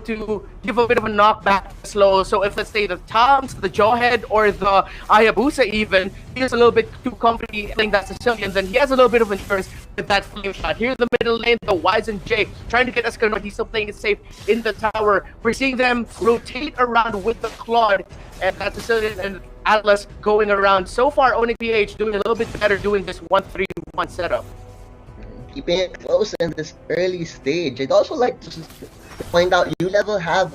to give a bit of a knockback slow. So if, let's say, the Toms, the Jawhead, or the Hayabusa even, he's a little bit too comfy playing that Sicilian, then he has a little bit of insurance with that flame shot. Here in the middle lane, the Wise and Jay trying to get Escanor. He's still playing it safe in the tower. We're seeing them rotate around with the Claude, and that Sicilian and Atlas going around. So far, ONIC-PH doing a little bit better doing this 1-3-1 setup. Keeping it close in this early stage. I'd also like to point out ULVL have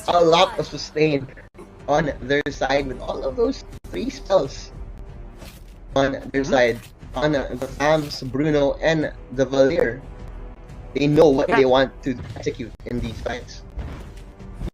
a lot of sustain on their side with all of those 3 spells on their side. On the Fams, Bruno, and the Valier. They know what they want to execute in these fights.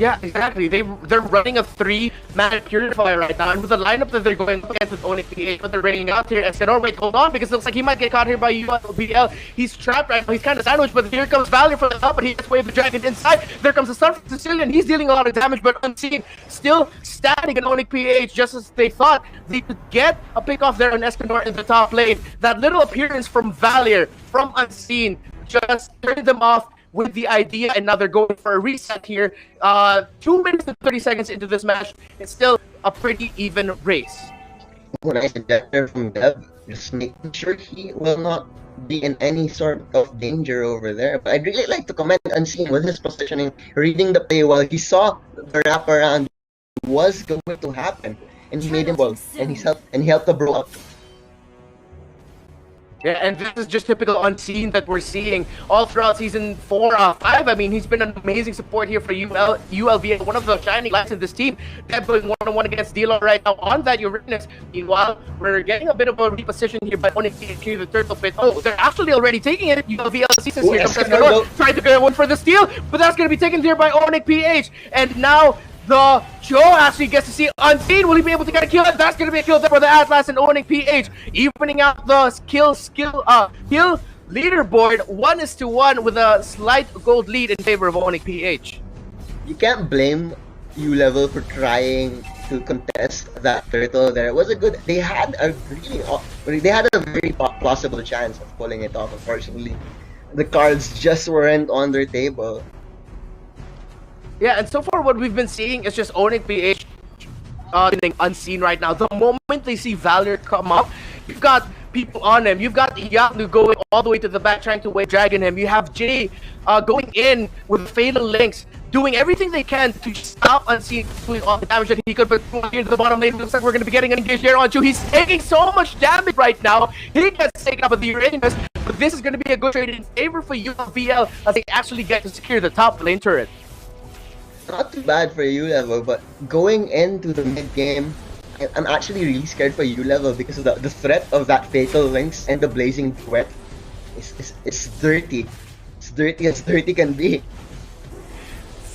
Yeah, exactly. They're running a 3-mana Purifier right now, and with the lineup that they're going up against with ONIC-PH, but they're bringing out here, Escanor, wait, hold on, because it looks like he might get caught here by ULVL. He's trapped right now, he's kind of sandwiched, but here comes Valier for the top, but he just waved the dragon inside. There comes the Sun from Sicilian, he's dealing a lot of damage, but Unseen still standing in ONIC-PH, just as they thought they could get a pick off there on Escanor in the top lane. That little appearance from Valier, from Unseen, just turned them off with the idea, and now they're going for a reset here. 2 minutes and 30 seconds into this match, it's still a pretty even race. Nice gesture from Dev, just making sure he will not be in any sort of danger over there. But I'd really like to comment Unseen with his positioning, reading the play while he saw the wraparound was going to happen, and he made him well, and he helped the bro up. Yeah, and this is just typical Unseen that we're seeing all throughout season 4-5. I mean, he's been an amazing support here for ULVL, one of the shining lights in this team. Deb going one-on-one against D-Lo right now on that Uranus. Meanwhile, we're getting a bit of a reposition here by ONIC here, the Turtle Pit. Oh, they're actually already taking it. ULVL seasons here. Trying to get one for the steal, but that's going to be taken there by ONIC-PH. And now the Joe actually gets to see Unseen. Will he be able to get a kill? That's going to be a kill there for the Atlas and ONIC-PH, evening out the kill leaderboard 1-1 with a slight gold lead in favor of ONIC-PH. You can't blame ULVL for trying to contest that turtle there. It was a good. They had a very plausible chance of pulling it off. Unfortunately, the cards just weren't on their table. Yeah, and so far what we've been seeing is just ONIC-PH Unseen right now. The moment they see Valier come up, you've got people on him. You've got Yanu going all the way to the back trying to wave dragon him. You have Jay going in with Fatal Links, doing everything they can to stop Unseen doing all the damage that he could. But here to the bottom lane, looks like we're going to be getting an engaged here on Chu. He's taking so much damage right now. He gets taken up with the Uranus, but this is going to be a good trade in favor for ULVL as they actually get to secure the top lane turret. Not too bad for ULVL, but going into the mid-game, I'm actually really scared for ULVL because of the threat of that Fatal Links and the Blazing Duet. It's dirty. It's dirty as dirty can be.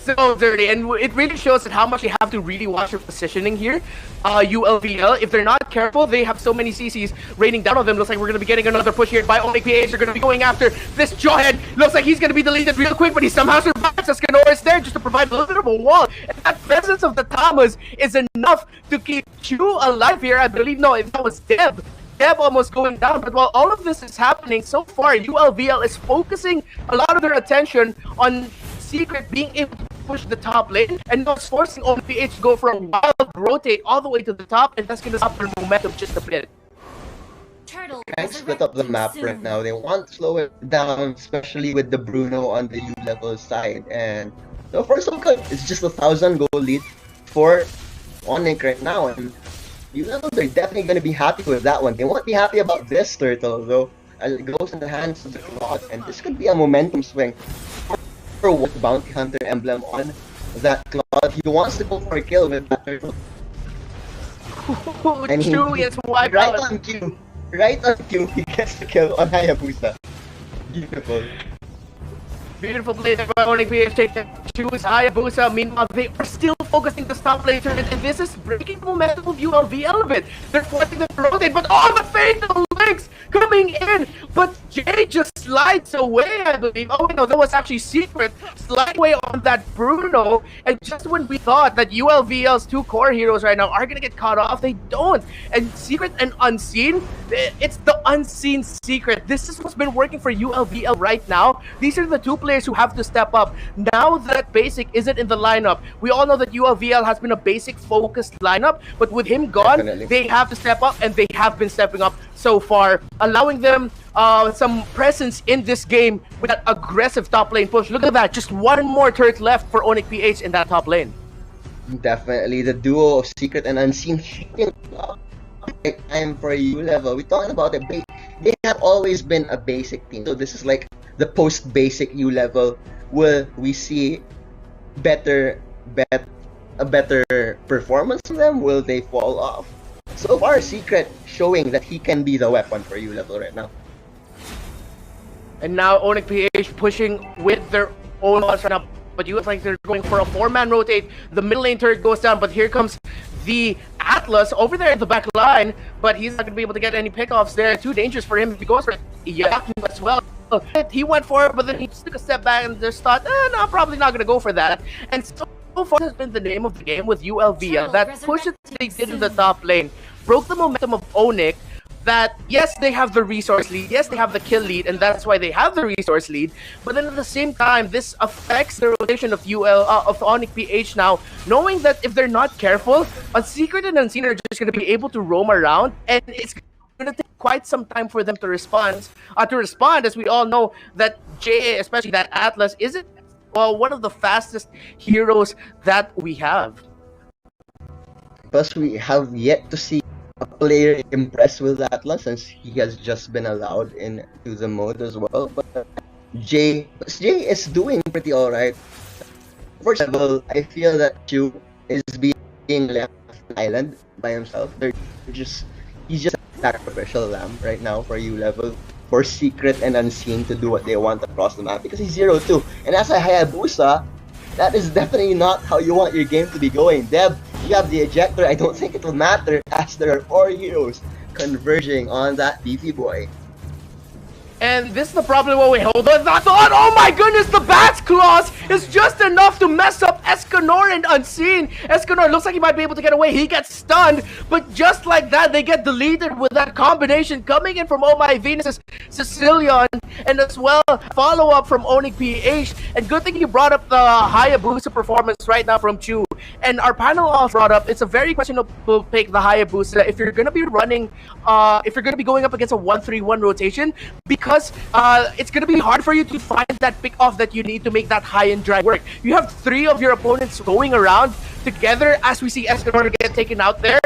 So dirty, and it really shows that how much they have to really watch their positioning here. ULVL, if they're not careful, they have so many CCs raining down on them. Looks like we're going to be getting another push here by ONIC-PH. They're going to be going after this Jawhead. Looks like he's going to be deleted real quick, but he somehow survives. Escanor is there just to provide a little bit of a wall. And that presence of the Tamas is enough to keep Chu alive here. I believe, no, if that was Deb. Deb almost going down, but while all of this is happening so far, ULVL is focusing a lot of their attention on Secret being able to push the top lane, and now it's forcing ONIC-PH to go for a wild rotate all the way to the top, and that's going to stop their momentum just a bit. Trying to split up the map right now. They want to slow it down, especially with the Bruno on the ULVL side. And so for some good, it's just 1,000 goal lead for ONIC right now, and ULVL, they're definitely going to be happy with that one. They won't be happy about this turtle though. It goes in the hands of the Claude, and this could be a momentum swing for one bounty hunter emblem on that Claude. He wants to go for a kill with that turtle. And truly, it's wide right on cue. Right on cue, he gets the kill on Hayabusa. Beautiful. Beautiful play there by ONIC-PH. Choose Hayabusa. Meanwhile, they are still focusing the top later, and this is breaking the momentum of ULVL a bit. They're forcing them to rotate, but oh, the Fatal Blinks coming in, but Jay just slides away, I believe. Oh no, that was actually Secret slide away on that Bruno, and just when we thought that ULVL's two core heroes right now are gonna get caught off, they don't. And Secret and Unseen, it's the Unseen Secret. This is what's been working for ULVL right now. These are the two players who have to step up. Now that Basic isn't in the lineup, we all know that ULVL has been a Basic focused lineup, but with him gone, they have to step up, and they have been stepping up so far, allowing them some presence in this game with that aggressive top lane push. Look at that, just one more turret left for ONIC-PH in that top lane. Definitely, the duo of Secret and Unseen time for ULVL. We're talking about it. They have always been a basic team, so this is like the post-basic ULVL. Will we see a better performance from them? Will they fall off? So far, Secret showing that he can be the weapon for ULVL right now. And now ONIC-PH pushing with their own odds right now. But you look like they're going for a 4-man rotate. The middle lane turret goes down, but here comes the Atlas over there in the back line. But he's not going to be able to get any pickoffs there. Too dangerous for him if he goes for it. Yaku as well. He went for it, but then he just took a step back and just thought, no, I'm probably not going to go for that. And so far has been the name of the game with ULVL. That push that they did in the top lane broke the momentum of ONIC. That yes, they have the resource lead, yes, they have the kill lead, and that's why they have the resource lead. But then at the same time, this affects the rotation of ONIC-PH now, knowing that if they're not careful, a Secret and Unseen are just going to be able to roam around, and it's going to take quite some time for them to respond. As we all know that JA, especially that Atlas, isn't one of the fastest heroes that we have. Plus, we have yet to see a player impressed with Atlas since he has just been allowed into the mode as well. But Jay is doing pretty alright. First of all, I feel that Chu is being left island by himself. He's just a sacrificial lamb right now for ULVL, for Secret and Unseen to do what they want across the map because he's 0-2. And as a Hayabusa, that is definitely not how you want your game to be going. Deb, you have the ejector. I don't think it will matter as there are 4 heroes converging on that beefy boy. And this is the problem when we hold on that thought. Oh my goodness, the Bat's Claws is just enough to mess up Escanor and Unseen. Escanor looks like he might be able to get away. He gets stunned, but just like that, they get deleted with that combination coming in from Oh My Venus, Sicilian, and as well, follow-up from ONIC-PH. And good thing you brought up the Hayabusa performance right now from Chu. And our panel also brought up, it's a very questionable pick, the Hayabusa, if you're going to be running, if you're going to be going up against a 1-3-1 rotation, because it's going to be hard for you to find that pick off that you need to make that high and dry work. You have 3 of your opponents going around together as we see Escanor get taken out there.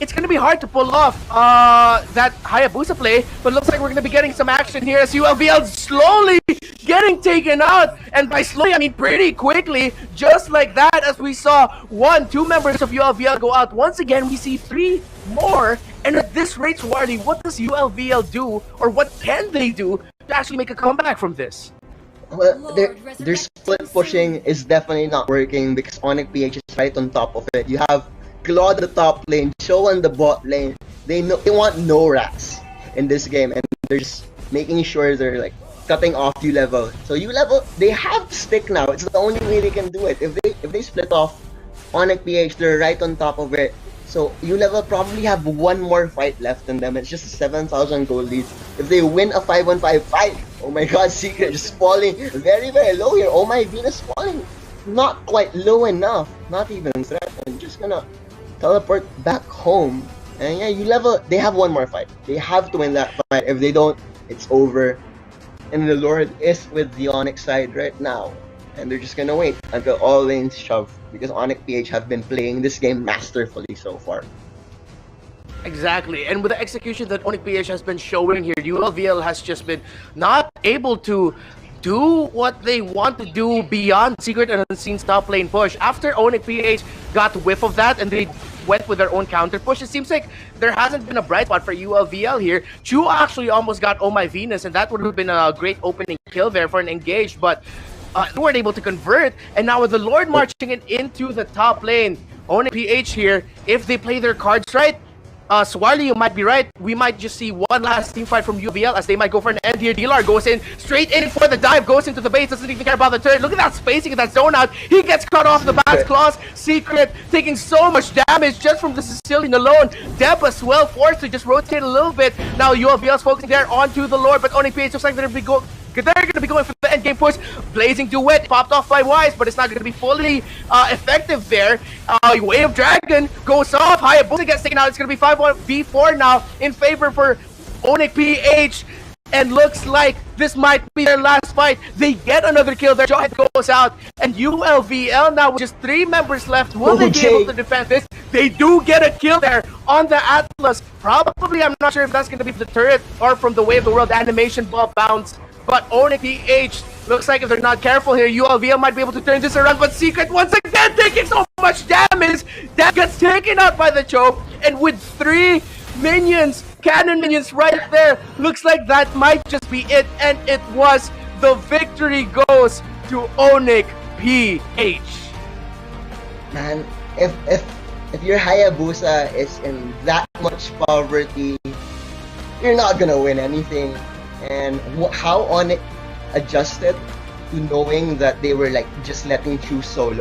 It's going to be hard to pull off that Hayabusa play, but looks like we're going to be getting some action here as ULVL slowly getting taken out. And by slowly, I mean pretty quickly, just like that, as we saw 2 members of ULVL go out. Once again, we see 3 more. And at this rate, Swarty, what does ULVL do, or what can they do to actually make a comeback from this? Well, their split pushing is definitely not working because ONIC-PH is right on top of it. You have Claude the top lane, Show on the bot lane. They want no rats in this game, and they're just making sure they're like cutting off ULVL. So ULVL, they have to stick now. It's the only way they can do it. If they split off ONIC-PH, they're right on top of it. So ULVL probably have 1 more fight left in them. It's just a 7,000 gold lead. If they win a 5-on-5 fight, oh my god, Secret just falling very, very low here. Oh my Venus falling not quite low enough. Not even threatened. Just gonna teleport back home. And yeah, ULVL, they have 1 more fight. They have to win that fight. If they don't, it's over. And the Lord is with the ONIC side right now. And they're just gonna wait until all lanes shove, because ONIC-PH have been playing this game masterfully so far. Exactly, and with the execution that ONIC-PH has been showing here, ULVL has just been not able to do what they want to do beyond Secret and Unseen's top lane push. After ONIC-PH got whiff of that and they went with their own counter push, it seems like there hasn't been a bright spot for ULVL here. Chu actually almost got Oh My Venus, and that would have been a great opening kill there for an engage, but they weren't able to convert. And now with the Lord marching it into the top lane, ONIC-PH here, if they play their cards right, Swarly, you might be right. We might just see one last team fight from ULVL as they might go for an end here. Dealar goes in, straight in for the dive, goes into the base, doesn't even care about the turret. Look at that spacing and that zone out. He gets cut off the bat's claws. Secret taking so much damage just from the Sicilian alone. Deb as well, forced to just rotate a little bit. Now ULVL's focusing there onto the Lord, but ONIC looks like they're going to be going for the end game push. Blazing Duet popped off by Wise, but it's not going to be fully effective there. Wave Dragon goes off. Hayabusa gets taken out. It's going to be 5-1v4 now in favor for ONIC-PH. And looks like this might be their last fight. They get another kill. Their Jawhead goes out. And ULVL now with just 3 members left. Will they be able to defend this? They do get a kill there on the Atlas. Probably, I'm not sure if that's going to be the turret or from the Way of the World animation ball bounce. But ONIC-PH looks like if they're not careful here, ULVL might be able to turn this around. But Secret once again taking so much damage. That gets taken out by the choke. And with 3 minions, cannon minions right there, looks like that might just be it. And it was. The victory goes to ONIC-PH. Man, if your Hayabusa is in that much poverty, you're not gonna win anything. And how ONIC adjusted to knowing that they were like just letting Chu solo